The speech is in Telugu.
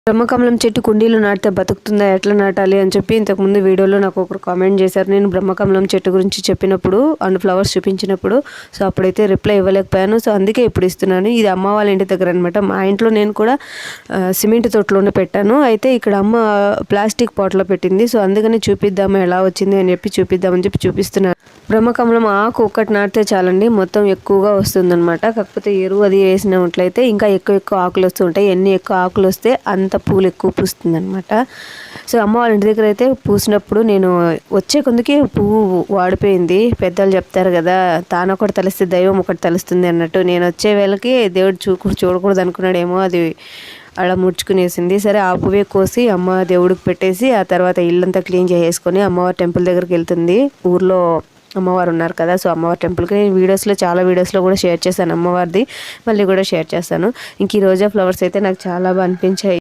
బ్రహ్మకమలం చెట్టు కుండీలో నాటితే బతుకుతుందా, ఎట్లా నాటాలి అని చెప్పి ఇంతకుముందు వీడియోలో నాకు ఒకరు కామెంట్ చేశారు. నేను బ్రహ్మకమలం చెట్టు గురించి చెప్పినప్పుడు అండ్ ఫ్లవర్స్ చూపించినప్పుడు సో అప్పుడైతే రిప్లై ఇవ్వలేకపోయాను. సో అందుకే ఇప్పుడు ఇస్తున్నాను. ఇది అమ్మ వాళ్ళ ఇంటి దగ్గర అనమాట. మా ఇంట్లో నేను కూడా సిమెంట్ తోటలోనే పెట్టాను. అయితే ఇక్కడ అమ్మ ప్లాస్టిక్ పాట్లో పెట్టింది. సో అందుకని చూపిద్దాము ఎలా వచ్చింది అని చెప్పి చూపిద్దామని చెప్పి చూపిస్తున్నాను. బ్రహ్మకమలం ఆకు ఒక్కటి నాటితే చాలండి, మొత్తం ఎక్కువగా వస్తుందన్నమాట. కాకపోతే ఎరువు అది వేసినట్లయితే ఇంకా ఎక్కువ ఆకులు వస్తూ ఉంటాయి. ఎన్ని ఎక్కువ ఆకులు వస్తే అంత పూలు ఎక్కువ పూస్తుంది అనమాట. సో అమ్మ వాళ్ళ ఇంటి దగ్గర అయితే పూసినప్పుడు నేను వచ్చే కొందుకే పువ్వు వాడిపోయింది. పెద్దలు చెప్తారు కదా, తానొకటి తలిస్తే దైవం ఒకటి తలుస్తుంది అన్నట్టు. నేను వచ్చే వేళకి దేవుడు చూడకూడదు అనుకున్నాడేమో, అది అలా ముడుచుకునేసింది. సరే ఆ పువ్వే కోసి అమ్మ దేవుడికి పెట్టేసి ఆ తర్వాత ఇల్లంతా క్లీన్ చేసేసుకొని అమ్మవారి టెంపుల్ దగ్గరికి వెళ్తుంది. ఊర్లో అమ్మవారు ఉన్నారు కదా, సో అమ్మవారి టెంపుల్కి నేను చాలా వీడియోస్లో కూడా షేర్ చేశాను అమ్మవారిది, మళ్ళీ కూడా షేర్ చేస్తాను. ఇంక ఈ రోజా ఫ్లవర్స్ అయితే నాకు చాలా బాగా అనిపించాయి.